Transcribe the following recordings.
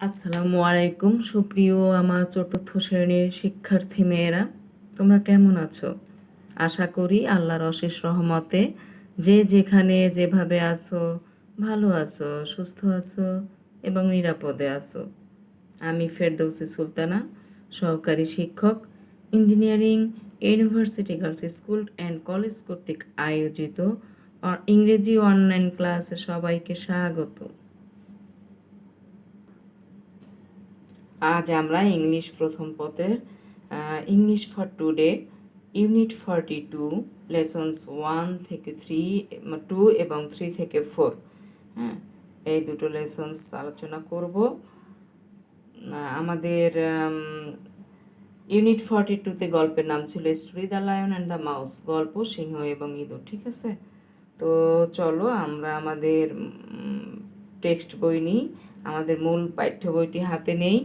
আসসালামু আলাইকুম সুপ্রিয় আমার চতুর্থ শ্রেণীর শিক্ষার্থী মেয়েরা, তোমরা কেমন আছো? আশা করি আল্লাহর অশেষ রহমতে যে যেখানে যেভাবে আছো ভালো আছো, সুস্থ আছো এবং নিরাপদে আছো। আমি ফেরদৌসী সুলতানা, সহকারী শিক্ষক, engineering university girls school and college কর্তৃক আয়োজিত ইংরেজি অনলাইন ক্লাসে সবাইকে স্বাগত। আজ আমরা ইংলিশ প্রথম পত্রের English for today unit 42 lessons 1 থেকে 2 এবং 3 থেকে 4, হ্যাঁ, এই দুটো লেসনস আলোচনা করব। আমাদের ইউনিট 42-তে গল্পের নাম ছিল story the lion and the mouse, গল্প সিংহ এবং ইঁদুর। ঠিক আছে, তো চলো আমরা আমাদের টেক্সট বই নিই, আমাদের মূল পাঠ্য বইটি হাতে নেই।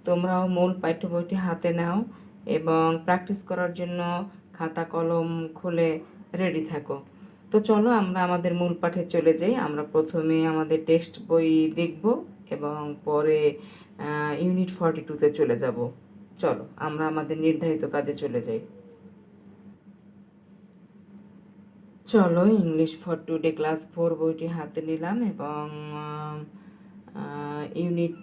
তোমরাও মূল পাঠ্য বইটি হাতে নাও এবং প্র্যাকটিস করার জন্য খাতা কলম খুলে রেডি থাকো। তো চলো আমরা আমাদের মূল পাঠে চলে যাই। আমরা প্রথমে আমাদের টেক্সট বই দেখব এবং পরে ইউনিট 42-তে চলে যাব। চলো আমরা আমাদের নির্ধারিত কাজে চলে যাই। চলো ইংলিশ ফর টুডে ক্লাস 4 বইটি হাতে নিলাম এবং ইউনিট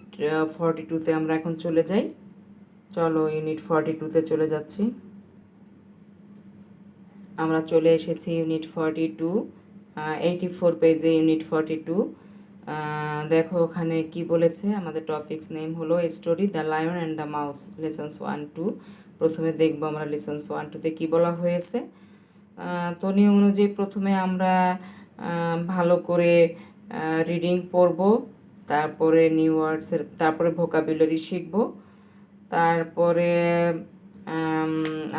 42-তে আমরা এখন চলে যাই। চলো ইউনিট 42-তে চলে যাচ্ছি। আমরা চলে এসেছি ইউনিট 42, 84 পেজে ইউনিট 42। দেখো ওখানে কি বলেছে। আমাদের টপিকস নেম হলো story the lion and the mouse, lessons 1-2। প্রথমে দেখবো আমরা লেসন্স 1-2-তে কী বলা হয়েছে। তো নিয়ম অনুযায়ী প্রথমে আমরা ভালো করে রিডিং পড়ব, তারপরে নিউ ওয়ার্ডসের, তারপরে ভোকাবুলারি শিখব, তারপরে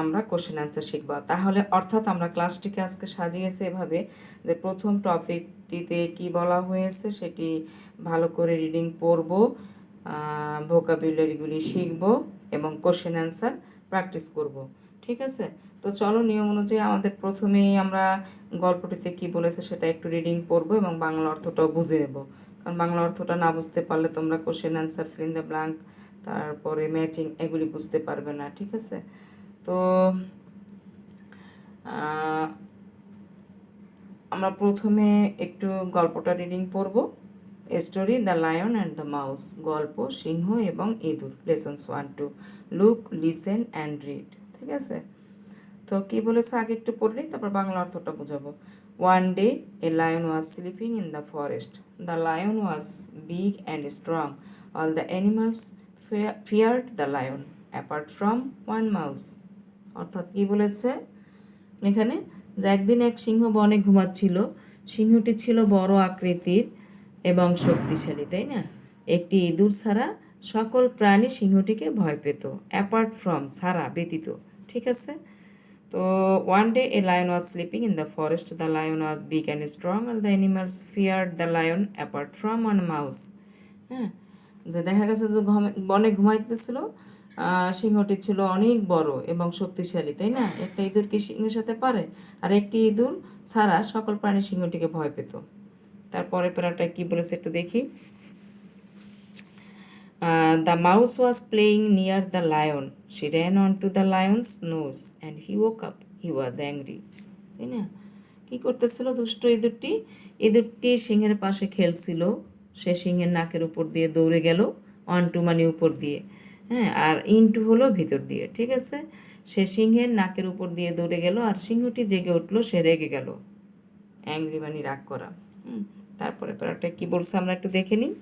আমরা কোশ্চেন অ্যান্সার শিখব। তাহলে অর্থাৎ আমরা ক্লাসটিকে আজকে সাজিয়েছে এভাবে যে প্রথম টপিকটিতে কি বলা হয়েছে সেটি ভালো করে রিডিং পড়ব, ভোকাবুলারিগুলি শিখব এবং কোশ্চেন অ্যান্সার প্র্যাকটিস করব। ঠিক আছে, তো চলো নিয়ম অনুযায়ী আমাদের প্রথমেই আমরা গল্পটিতে কি বলেছে সেটা একটু রিডিং পড়বো এবং বাংলা অর্থটাও বুঝে নেব। কারণ বাংলা অর্থটা না বুঝতে পারলে তোমরা question answer, fill in the blank, তারপরে ম্যাচিং এগুলি বুঝতে পারবে না। ঠিক আছে, তো আমরা প্রথমে একটু গল্পটা রিডিং পড়ব। Story the lion and the mouse, গল্প সিংহ এবং ইঁদুর, lessons 1-2। Look, listen and read. ঠিক আছে, তো কী বলেছে আগে একটু পড়ে নিই, তারপর বাংলা অর্থটা বোঝাবো। One day a lion was sleeping in the forest. The lion was big and strong. All the animals feared the lion apart from one mouse. অর্থাৎ কী বলেছে এখানে, যে একদিন এক সিংহ বনে ঘুমাচ্ছিল। সিংহটি ছিল বড় আকৃতির এবং শক্তিশালী, তাই না? একটি ইঁদুর ছাড়া সকল প্রাণী সিংহটিকে ভয় পেত। অ্যাপার্ট ফ্রম, ছাড়া, ব্যতীত। ঠিক আছে, তো one day a lion was sleeping in the forest. The lion was big and strong. All the animals feared the lion apart from one mouse. হ্যাঁ, যে দেখা গেছে যে বনে ঘুমাইতেছিল, সিংহটি ছিল অনেক বড় এবং শক্তিশালী, তাই না? একটা ইঁদুর কি সিংহের সাথে পারে? আর একটি ইঁদুর ছাড়া সকল প্রাণী সিংহটিকে ভয় পেত। তারপরে প্যারাটা কি বলেছে একটু দেখি। The mouse was playing near the lion. She ran on to the lion's nose and he woke up. He was angry. তাই না? কী করতেছিল দুষ্ট ইঁদুরটি? ইঁদুরটি সিংহের পাশে খেলছিল। সে সিংহের নাকের উপর দিয়ে দৌড়ে গেল। অন টু মানে উপর দিয়ে, হ্যাঁ, আর ইনটু হলো ভিতর দিয়ে। ঠিক আছে, সে সিংহের নাকের উপর দিয়ে দৌড়ে গেল আর সিংহটি জেগে উঠলো, সে রেগে গেল। অ্যাংরি মানে রাগ করা। তারপরে প্যারাটা কি বলছে আমরা একটু দেখে নিই।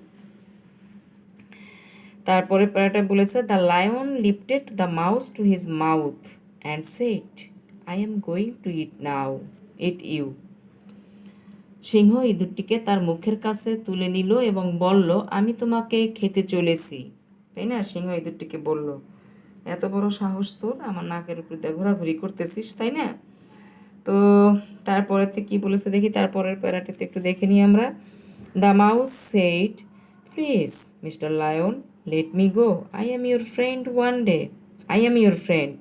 তারপরে প্যারাটা বলেছে, the lion lifted the mouse to his mouth and said, I am going to eat now, eat you. সিংহ ইঁদুরটিকে তার মুখের কাছে তুলে নিল এবং বলল, আমি তোমাকে খেতে চলেছি। তাই না? সিংহ ইঁদুরটিকে বলল, এত বড় সাহস তোর, আমার নাকের উপর দিয়ে ঘোরাঘুরি করতেছিস, তাই না? তো তারপরেতে কি বলেছে দেখি, তারপরের প্যারাটিতে একটু দেখে নিই আমরা। The mouse said, please mister lion, let me go, I am your friend one day, I am your friend.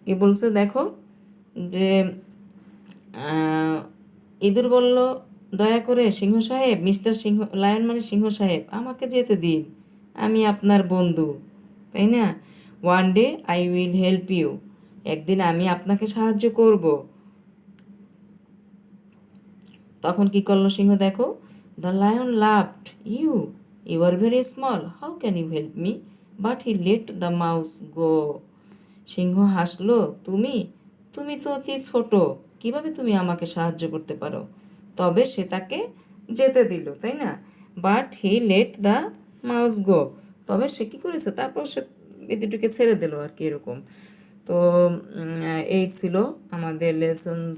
কি বলছে দেখো, যে ইঁদুর বলল, দয়া করে সিংহ সাহেব, মিস্টার সিংহ, লায়ন মানে সিংহ সাহেব, আমাকে যেতে দিন, আমি আপনার বন্ধু, তাই না? One day I will help you, একদিন আমি আপনাকে সাহায্য করব। তখন কি করলো সিংহ দেখো, the lion laughed, you you are very small, how can you help me, but he let the mouse go. সিংহ হাসলো, তুমি তুমি তো অতি ছোট, কিভাবে তুমি আমাকে সাহায্য করতে পারো? তবে সে তাকে যেতে দিল, তাই না? But he let the mouse go, তবে সে কী করেছে, তারপর সে বিদ্যুৎটিকে ছেড়ে দিল আর কি, এরকম। তো এই ছিল আমাদের লেসন্স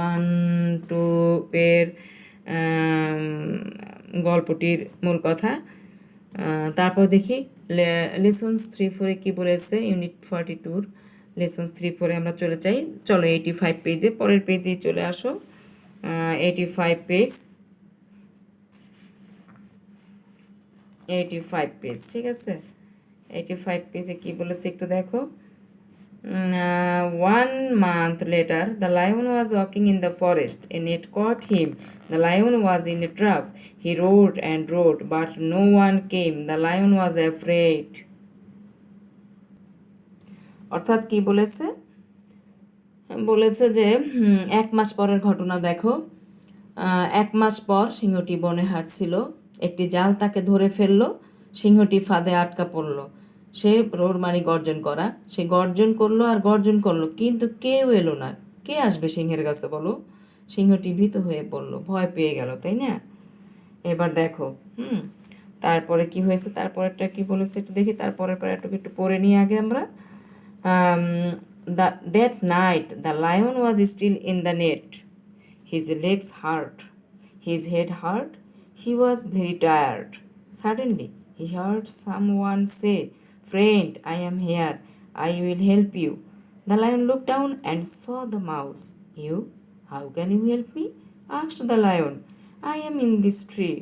1-2 এর গল্পটির মূল কথা। তারপর দেখি লেসন্স 3-4-এ কী বলেছে, ইউনিট 42 লেসন্স 3-4-এ আমরা চলে যাই। চলো 85 পেজে, পরের পেজেই চলে আসো। 85 পেজ, 85 পেজ, ঠিক আছে। 85 পেজে কী বলেছে একটু দেখো। 1 month later, the lion was walking in the forest. A net caught him. The lion was in a trap. He roared and roared, but no one came. The lion was afraid. অর্থাৎ কি বলেছে, বলেছে যে 1 মাস পরের ঘটনা দেখো। 1 মাস পর সিংহটি বনে হাঁটছিল, একটি জাল তাকে ধরে ফেললো, সিংহটি ফাঁদে আটকা পড়ল। সে রোর মানে গর্জন করা, সে গর্জন করলো আর গর্জন করলো, কিন্তু কেউ এলো না। কে আসবে সিংহের কাছে বলো? সিংহটি ভীত হয়ে পড়লো, ভয় পেয়ে গেল, তাই না? এবার দেখো, তারপরে কি হয়েছে, তারপরেরটা কি বলেছে একটু দেখি। তারপরের প্যারাটাকে একটু পড়ে নিই আগে আমরা। That night the lion was still in the net. His legs hurt, his head hurt, he was very tired. Suddenly he heard someone say, "Friend, I am here, I will help you." The lion looked down and saw the mouse. "You? How can you help me?" asked the lion. "I am in this tree.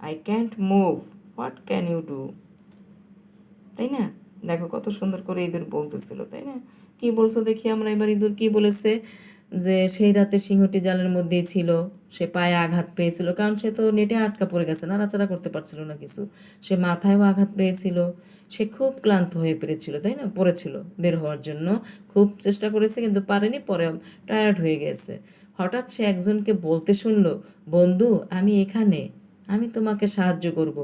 I can't move. What can you do?" তাই না? দেখো কত সুন্দর করে ইঁদুর বলতেছিল, তাই না? কি বলছো দেখি আমরা এবার, ইঁদুর কি বলেছে, যে সেই রাতে সিংহটি জালের মধ্যেই ছিল, সে পায়ে আঘাত পেয়েছিল, কারণ সে তো নেটে আটকা পড়ে গেছে, নাড়াচাড়া করতে পারছিল না কিছু। সে মাথায়ও আঘাত পেয়েছিল, সে খুব ক্লান্ত হয়ে পড়েছিল, তাই না? পড়েছিল বের হওয়ার জন্য, খুব চেষ্টা করেছে কিন্তু পারেনি, পরে টায়ার্ড হয়ে গেছে। হঠাৎ সে একজনকে বলতে শুনলো, বন্ধু আমি এখানে, আমি তোমাকে সাহায্য করব।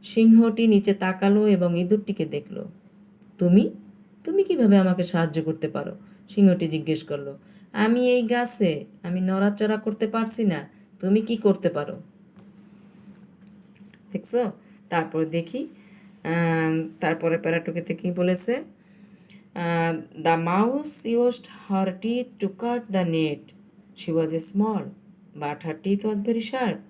সিংহটি নিচে তাকালো এবং ইঁদুরটিকে দেখলো। তুমি তুমি কিভাবে আমাকে সাহায্য করতে পারো? সিংহটি জিজ্ঞেস করলো। আমি এই গাছে, আমি নড়াচড়া করতে পারছি না, তুমি কি করতে পারো? দেখছো? তারপর দেখি, তারপরে প্যারাটুকিতে কি বলেছে, the mouse used her teeth two cut the net. She was small, but her teeth was very sharp.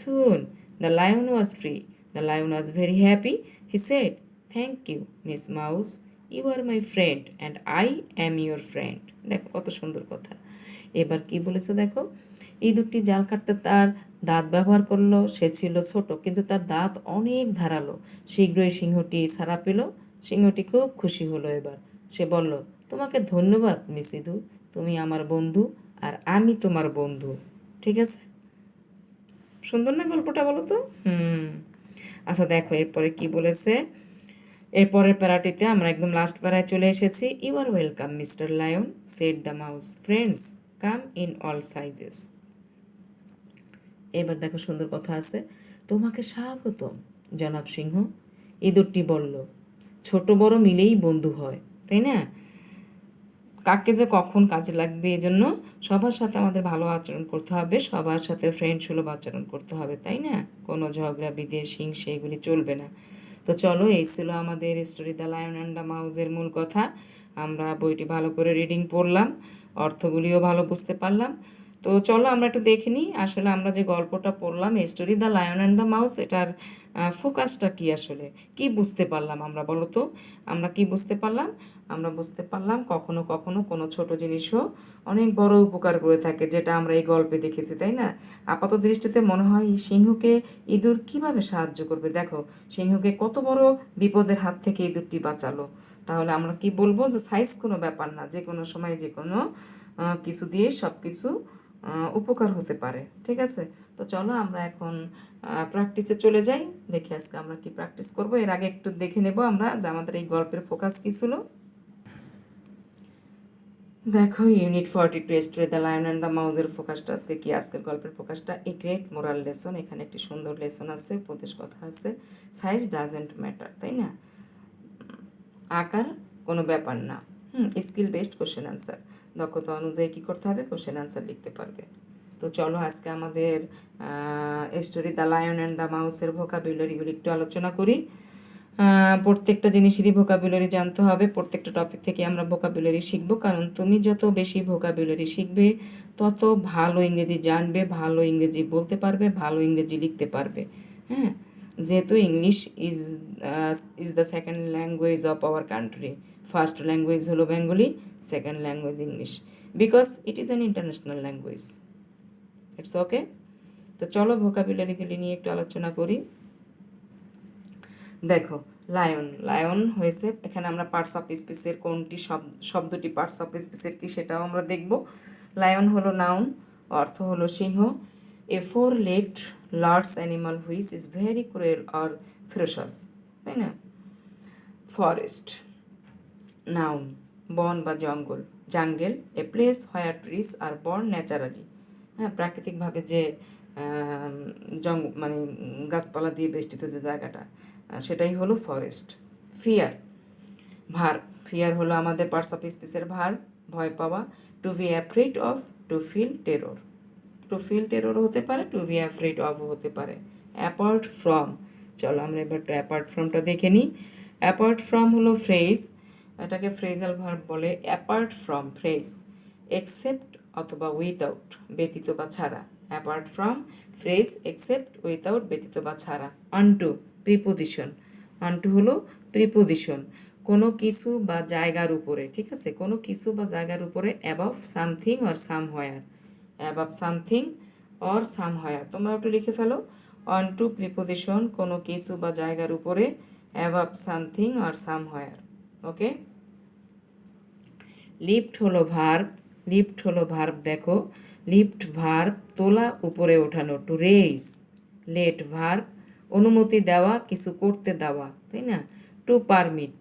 Soon the lion was free. The lion was very happy. He said, "Thank you, Miss Mouse. You are my friend and I am your friend." দেখো কত সুন্দর কথা। এবার কি বলেছে দেখো, ইঁদুরটি জাল কাটতে তার দাঁত ব্যবহার করলো। সে ছিল ছোট, কিন্তু তার দাঁত অনেক ধারালো। শীঘ্রই সিংহটি ছাড়া পেল। সিংহটি খুব খুশি হলো। এবার সে বলল, তোমাকে ধন্যবাদ মিস ইঁদুর, তুমি আমার বন্ধু আর আমি তোমার বন্ধু। ঠিক আছে? সুন্দর না গল্পটা, বলো তো? আচ্ছা দেখো এরপরে কি বলেছে। এরপরের প্যারাটিতে আমরা একদম লাস্ট প্যারায় চলে এসেছি। "You are welcome mister lion, said the mouse, friends come in all sizes." এবার দেখো সুন্দর কথা আছে, তোমাকে স্বাগতম জনাব সিংহ, ইঁদুরটি বলল। ছোট বড় মিলেই বন্ধু হয়, তাই না? কাকে যে কখন কাজে লাগবে, এজন্য সবার সাথে আমাদের ভালো আচরণ করতে হবে, সবার সাথে ফ্রেন্ড সুলভ আচরণ করতে হবে, তাই না? কোনো ঝগড়া বিদ্বেষ হিংসে এগুলি চলবে না। তো চলো, এই ছিল আমাদের story the lion and the মাউজের মূল কথা। আমরা বইটি ভালো করে রিডিং পড়লাম, অর্থগুলিও ভালো বুঝতে পারলাম। তো চলো আমরা একটু দেখে নিই, আসলে আমরা যে গল্পটা পড়লাম story the lion and the mouse, এটার ফোকাসটা কি, আসলে কি বুঝতে পারলাম আমরা, বলো তো? আমরা কি বুঝতে পারলাম? আমরা বুঝতে পারলাম কখনো কখনো কোনো ছোট জিনিসও অনেক বড় উপকার করে থাকে, যেটা আমরা এই গল্পে দেখেছি, তাই না? আপাত দৃষ্টিতে মনে হয় এই সিংহকে ইঁদুর কিভাবে সাহায্য করবে, দেখো সিংহকে কত বড় বিপদের হাত থেকে ইঁদুরটি বাঁচালো। তাহলে আমরা কি বলবো, যে সাইজ কোনো ব্যাপার না, যে কোনো সময় যে কোনো কিছু দিয়ে সব কিছু উপকার হতে পারে। ঠিক আছে? তো চলো আমরা এখন প্র্যাকটিসে চলে যাই। দেখি আজকে আমরা কি প্র্যাকটিস করব। এর আগে একটু দেখে নেব আমরা যে আমাদের এই গল্পের ফোকাস কী ছিল। দেখো unit 42 story the lion and the মাউজের ফোকাসটা আজকে কি, আজকের গল্পের ফোকাসটা এ গ্রেট মোরাল লেসন। এখানে একটি সুন্দর লেসন আছে, উপদেশ কথা আছে। সাইজ ডাজেন্ট ম্যাটার, তাই না? আকার কোনো ব্যাপার না। স্কিল বেসড কোশ্চেন অ্যান্সার, দক্ষতা অনুযায়ী কী করতে হবে, কোশ্চেন অ্যান্সার লিখতে পারবে। তো চলো আজকে আমাদের story the lion and the মাউসের ভোকাবুলারিগুলি একটু আলোচনা করি। প্রত্যেকটা জিনিসেরই ভোকাবুলারি জানতে হবে, প্রত্যেকটা টপিক থেকে আমরা ভোকাবুলারি শিখবো, কারণ তুমি যত বেশি ভোকাবুলারি শিখবে তত ভালো ইংরেজি জানবে, ভালো ইংরেজি বলতে পারবে, ভালো ইংরেজি লিখতে পারবে। হ্যাঁ, যেহেতু English is the second language of our country. First language হলো Bengali, second language English, because it is an international language. It's okay. তো চলো ভোকাবুলারিগুলি নিয়ে একটু আলোচনা করি। দেখো লায়ন, লায়ন হয়েছে, এখানে আমরা পার্টস অফ স্পিচের কোনটি শব্দটি পার্টস অফ স্পিচের কি সেটাও আমরা দেখব। লায়ন হলো নাউন, অর্থ হলো সিংহ। A four legged large animal which is very cruel or ferocious, তাই না? ফরেস্ট, নাউন, বন বা জঙ্গল। Jungle, a place where trees are born naturally, হ্যাঁ, প্রাকৃতিকভাবে যে মানে গাছপালা দিয়ে বেষ্টিত যে জায়গাটা, সেটাই হলো ফরেস্ট। ফিয়ার, ভার, ফিয়ার হলো আমাদের পার্টস অফ স্পিচের ভার, ভয় পাওয়া। To be afraid of, to feel terror, to feel terror হতে পারে, টু বি অ্যাফ্রেড অফ হতে পারে। অ্যাপার্ট ফ্রম, চলো আমরা এবার একটু অ্যাপার্ট ফ্রমটা দেখে নিই। অ্যাপার্ট ফ্রম হলো ফ্রেজ, এটাকে ফ্রেজাল ভার্ব বলে। অ্যাপার্ট ফ্রম ফ্রেজ, এক্সেপ্ট অথবা উইথাউট, ব্যতীত বা ছাড়া। Apart from phrase, except, without, ব্যতীত বা ছাড়া। আনটু, প্রিপোজিশন, আনটু হলো প্রিপোজিশন, কোনো কিছু বা জায়গার উপরে, ঠিক আছে, কোনো কিছু বা জায়গার উপরে। Above something or somewhere, above something or somewhere, তোমরা একটু লিখে ফেলো। অন টু প্রিপোজিশন, কোনো কিছু বা জায়গার উপরে। Above something or somewhere, okay. Lift হলো ভার্ব, লিফট হলো ভার্ব, দেখো লিফট ভার্ব, তোলা, উপরে ওঠানো। টু রেইজ, লেট ভার্ব, অনুমতি দেওয়া, কিছু করতে দেওয়া, তাই না? টু পারমিট,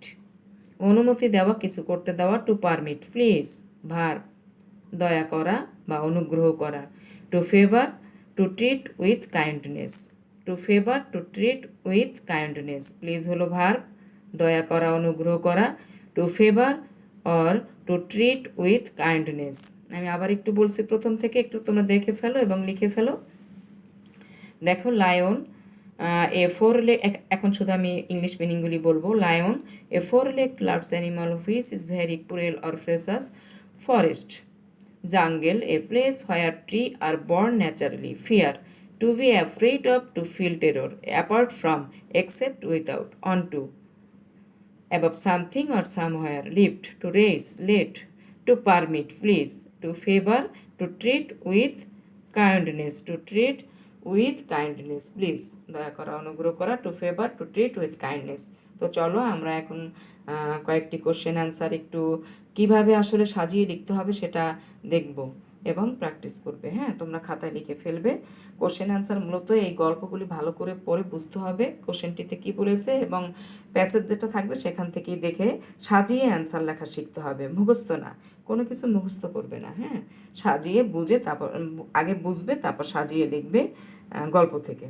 অনুমতি দেওয়া, কিছু করতে দেওয়া। Two permit. প্লিজ ভার্ব, দয়া করা বা অনুগ্রহ করা। To favour, to treat with kindness, to favour, to treat with kindness. Please হলো ভার্ব, দয়া করা, অনুগ্রহ করা। To favour or to treat with kindness. আমি আবার একটু বলছি প্রথম থেকে, একটু তোমরা দেখে ফেলো এবং লিখে ফেলো। দেখো লায়ন, এ ফোর লেগ, এখন শুধু আমি ইংলিশ মিনিংগুলি বলবো। Lion, a four leg large animal which is very cruel or ferocious. Forest, jungle, a place where tree are born naturally. Fear, to be afraid of, to feel terror. Apart from, except, without. On to, above something or somewhere. Lift, to raise, let, to permit, please, to favor, to treat with kindness, to treat with kindness, please, দয়া করা, অনুগ্রহ করা। To favour, to treat with kindness. তো চলো আমরা এখন কয়েকটি question answer একটু কিভাবে আসলে সাজিয়ে লিখতে হবে সেটা দেখব এবং প্র্যাকটিস করবে। হ্যাঁ, তোমরা খাতায় লিখে ফেলবে। কোশ্চেন অ্যান্সার মূলত এই গল্পগুলি ভালো করে পড়ে বুঝতে হবে কোশ্চেনটিতে কী বলেছে, এবং প্যাসেজ যেটা থাকবে সেখান থেকেই দেখে সাজিয়ে অ্যান্সার লেখা শিখতে হবে, মুখস্থ না, কোনো কিছু মুখস্থ করবে না। হ্যাঁ, সাজিয়ে বুঝে তারপর আগে বুঝবে, তারপর সাজিয়ে লিখবে গল্প থেকে।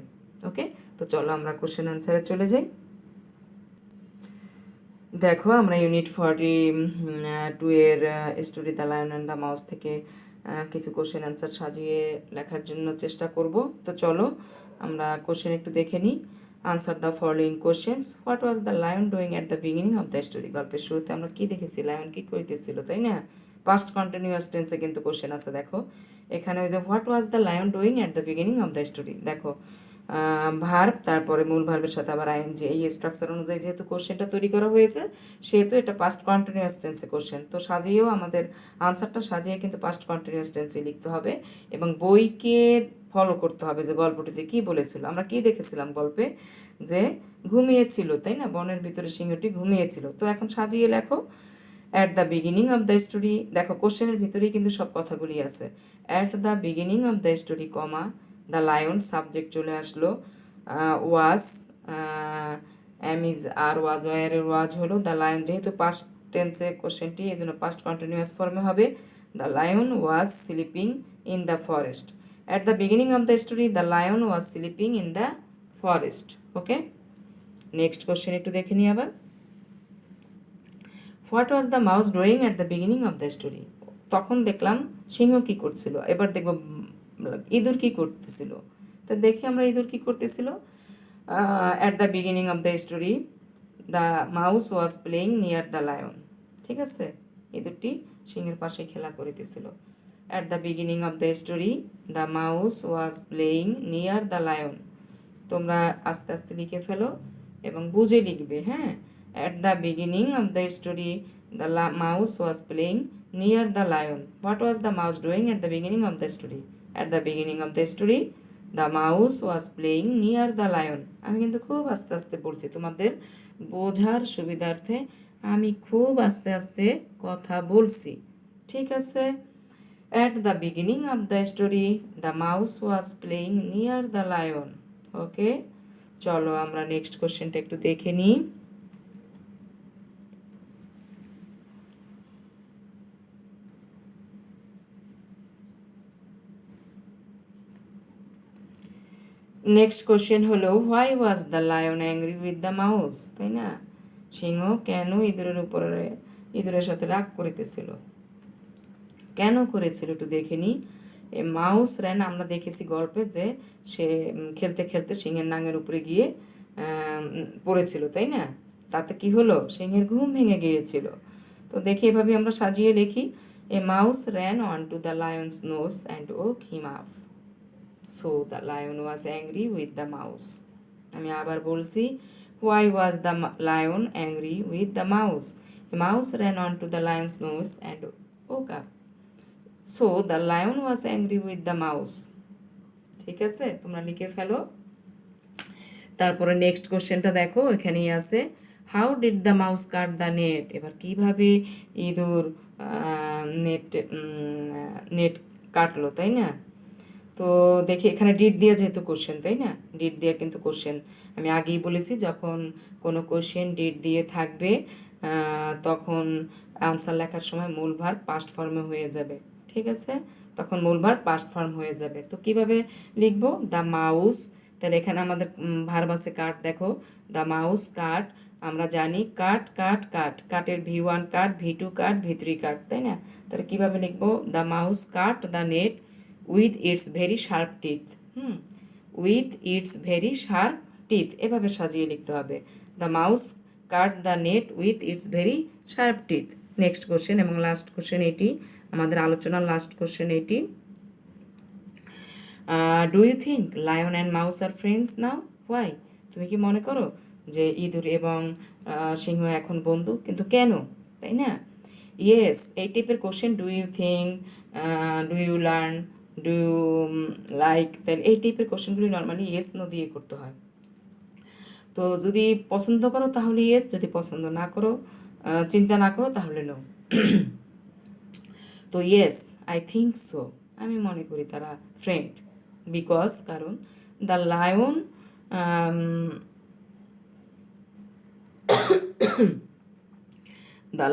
ওকে, তো চলো আমরা কোশ্চেন অ্যান্সারে চলে যাই। দেখো আমরা ইউনিট 42 এর story the lion and the mouse থেকে কিছু কোশ্চেন অ্যান্সার সাজিয়ে লেখার জন্য চেষ্টা করব। তো চলো আমরা কোশ্চেন একটু দেখে নিই। Answer the following questions. What was the lion doing at the beginning of the story, গল্পের শুরুতে আমরা কি দেখেছি, লায়ন কি করিতেছিল, তাই না? পাস্ট কন্টিনিউয়াস টেন্সে কিন্তু কোশ্চেন আছে। দেখো এখানে ওই যে what was the lion doing at the beginning of the story, দেখো ভার্ব, তারপরে মূল ভার্বের সাথে আবার আইএনজি, এই স্ট্রাকচার অনুযায়ী যেহেতু কোশ্চেনটা তৈরি করা হয়েছে সেহেতু এটা পাস্ট কন্টিনিউয়াস টেন্সে কোশ্চেন। তো সাজিয়েও আমাদের আনসারটা সাজিয়ে কিন্তু পাস্ট কন্টিনিউয়াস টেন্সে লিখতে হবে এবং বইকে ফলো করতে হবে যে গল্পটিতে কি বলেছিল, আমরা কি দেখেছিলাম গল্পে, যে ঘুমিয়েছিল, তাই না? বনের ভিতরে সিংহটি ঘুমিয়েছিল। তো এখন সাজিয়ে লেখো। At the beginning of the story, দেখো কোশ্চেনের ভিতরেই কিন্তু সব কথাগুলি আছে। At the beginning of the story comma the lion, subject চলে আসলো, ওয়াজ, এম ইজ আর ওয়াজ, ওয়ারের ওয়াজ হলো, দ্য লায়ন যেহেতু পাস্ট টেন্সে কোশ্চেনটি এই জন্য পাস্ট কন্টিনিউয়াস ফর্মে হবে, the lion was sleeping in the forest. At the beginning of the story the lion was sleeping in the forest. Okay, next question একটু দেখে নিই আবার। What was the mouse doing at the beginning of the story, তখন দেখলাম সিংহ কি করছিল, এবার দেখব ইঁদুর কি করতেছিল। তো দেখি আমরা ইঁদুর কি করতেছিল। At the beginning of the story the mouse was playing near the lion, ঠিক আছে, ইঁদুরটি সিংহের পাশে খেলা করিতেছিল। At the beginning of the story the mouse was playing near the lion, তোমরা আস্তে আস্তে লিখে ফেলো এবং বুঝে লিখবে, হ্যাঁ। At the beginning of the story the mouse was playing near the lion. What was the mouse doing at the beginning of the story? At the beginning of the story the mouse was playing near the lion. আমি কিন্তু খুব আস্তে আস্তে বলছি তোমাদের বোঝার সুবিধার্থে, আমি খুব আস্তে আস্তে কথা বলছি, ঠিক আছে। At the beginning of the story the mouse was playing near the lion. Okay, চলো আমরা নেক্সট কোশ্চেনটা একটু দেখে নিই। নেক্সট কোশ্চেন হলো why was the lion angry with the mouse, তাই না? সিংহ কেন ইঁদুরের সাথে রাগ করিতেছিল, কেন করেছিল একটু দেখে নিই। মাউস র্যান, আমরা দেখেছি গল্পে যে সে খেলতে খেলতে সিংহের নাঙের উপরে গিয়ে পড়েছিল, তাই না? তাতে কি হলো, সিংহের ঘুম ভেঙে গিয়েছিল। তো দেখি এভাবে আমরা সাজিয়ে লিখি, a mouse ran on to the lion's nose and woke him up, so the lion was angry with the mouse. আমি আবার বলছি, why was the lion angry with the mouse? A mouse ran on to the lion's nose and woke up, so the lion was angry with the mouse. ঠিক আছে, তোমরা লিখে ফেলো। তারপরে next কোশ্চেনটা দেখো, এখানেই আছে, how did the mouse cut the net? এবার কিভাবে ইঁদুর নেট নেট কাটলো, তাই না? তো দেখি এখানে ডিড দিয়ে যেহেতু কোশ্চেন, তাই না, ডিড দিয়ে কিন্তু কোশ্চেন, আমি আগেই বলেছি যখন কোনো কোশ্চেন ডিড দিয়ে থাকবে তখন আনসার লেখার সময় মূল ভার্ব পাস্ট ফর্মে হয়ে যাবে, ঠিক আছে, তখন মূল ভার্ব পাস্ট ফর্ম হয়ে যাবে। তো কিভাবে লিখবো, দ্য মাউস, তাহলে এখানে আমাদের ভার্ব আছে কাট, দেখো দ্য মাউস কাট, আমরা জানি কাট কাট কাট, কাটের V1 কাট, V2 কাট, V3 কাট, তাই না? তাহলে কীভাবে লিখবো, the mouse cut the net with its very sharp teeth, with its very sharp teeth, এভাবে সাজিয়ে লিখতে হবে, the mouse cut the net with its very sharp teeth. Next question এবং লাস্ট কোশ্চেন এটি, আমাদের আলোচনার লাস্ট কোশ্চেন এটি, do you think lion and mouse are friends now? Why? তুমি কি মনে করো যে ইঁদুর এবং সিংহ এখন বন্ধু, কিন্তু কেন, তাই না? ইয়েস, এই টাইপের question, do you think, do you learn, do you like, তাহলে এই টাইপের কোশ্চেনগুলি নর্মালি ইয়েস নো দিয়ে করতে হয়। তো যদি পছন্দ করো তাহলে ইয়েস, যদি পছন্দ না করো, চিন্তা না করো তাহলে নো। তো ইয়েস, আই থিঙ্ক সো, আমি মনে করি তারা ফ্রেন্ড, বিকজ, কারণ the lion the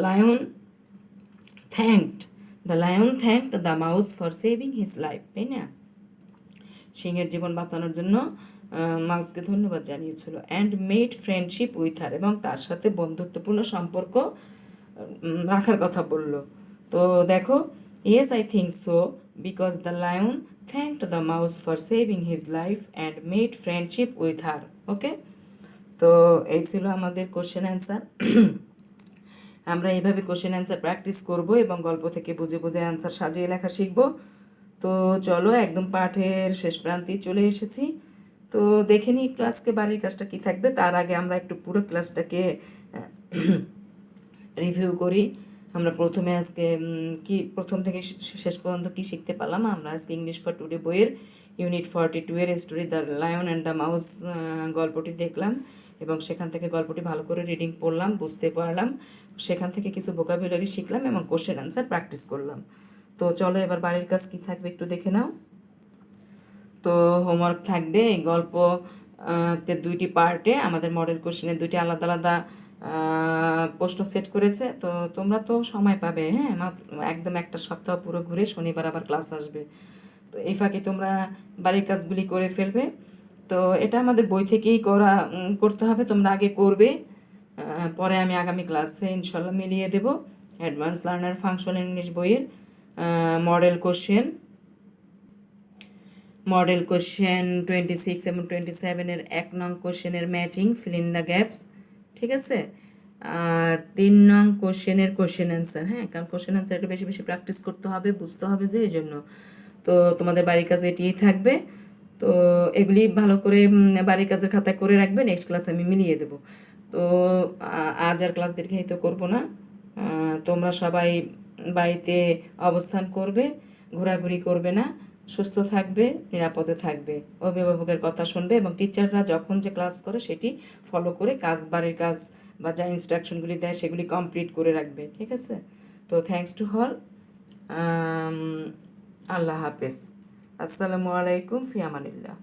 lion thanked the mouse for saving his life, তাই না? সিংহের জীবন বাঁচানোর জন্য মাউসকে ধন্যবাদ জানিয়েছিল, অ্যান্ড মেড ফ্রেন্ডশিপ উইথ হার, এবং তার সাথে বন্ধুত্বপূর্ণ সম্পর্ক রাখার কথা বলল। তো দেখো, yes I think so because the lion thanked the mouse for saving his life and made friendship with her. Okay, তো এই ছিল আমাদের কোশ্চেন অ্যান্সার। আমরা এইভাবে কোশ্চেন অ্যান্সার প্র্যাকটিস করব এবং গল্প থেকে বুঝে বুঝে অ্যান্সার সাজিয়ে লেখা শিখব। তো চলো, একদম পাঠের শেষ প্রান্তে চলে এসেছি। তো দেখে নিই একটু আজকে বাড়ির কাজটা কী থাকবে, তার আগে আমরা একটু পুরো ক্লাসটাকে রিভিউ করি। আমরা প্রথমে আজকে কি প্রথম থেকে শেষ পর্যন্ত কি শিখতে পারলাম। আমরা আজকে ইংলিশ ফর টুডে বইয়ের ইউনিট 42 এর story the lion and the mouse গল্পটি দেখলাম। এবং সেখান থেকে গল্পটি ভালো করে রিডিং পড়লাম, বুঝতে পারলাম, সেখান থেকে কিছু ভোকাবুলারি শিখলাম এবং কোশ্চেন অ্যান্সার প্র্যাকটিস করলাম। তো চলো এবার বাড়ির কাজ কী থাকবে একটু দেখে নাও। তো হোমওয়ার্ক থাকবে এই গল্প তে 2টি পার্টে আমাদের মডেল কোশ্চেনে 2টি আলাদা আলাদা প্রশ্ন সেট করেছে। তো তোমরা তো সময় পাবে, হ্যাঁ, মাত্র একদম একটা সপ্তাহ পুরো ঘুরে শনিবার আবার ক্লাস আসবে। তো এই ফাঁকে তোমরা বাড়ির কাজগুলি করে ফেলবে। তো এটা আমাদের বই থেকেই করতে হবে, তোমরা আগে করবে, পরে আমি আগামী ক্লাসে ইনশাল্লাহ মিলিয়ে দেব। অ্যাডভান্স লার্নার ফাংশন ইংলিশ বইয়ের মডেল কোশ্চেন 26 এবং 27-এর 1 নং কোশ্চেনের matching fill in the gaps, ঠিক আছে। আর 3 নং কোশ্চেনের কোশ্চেন অ্যান্সার, হ্যাঁ, কারণ কোশ্চেন অ্যান্সার একটু বেশি বেশি প্র্যাকটিস করতে হবে, বুঝতে হবে যে এই জন্য। তো তোমাদের বাড়ির কাজ এটিই থাকবে। তো এগুলি ভালো করে বাড়ির কাজের খাতায় করে রাখবে, নেক্সট ক্লাসে আমি মিলিয়ে দেবো। তো আজ আর ক্লাস দীর্ঘায়িত করব না। তোমরা সবাই বাড়িতে অবস্থান করবে, ঘোরাঘুরি করবে না, সুস্থ থাকবে, নিরাপদে থাকবে, অভিভাবকের কথা শুনবে এবং টিচাররা যখন যে ক্লাস করে সেটি ফলো করে বাড়ির কাজ বা যা ইনস্ট্রাকশনগুলি দেয় সেগুলি কমপ্লিট করে রাখবে, ঠিক আছে। তো থ্যাংকস টু হল, আল্লাহ হাফেজ, আসসালামু আলাইকুম, ফি আমানিল্লাহ।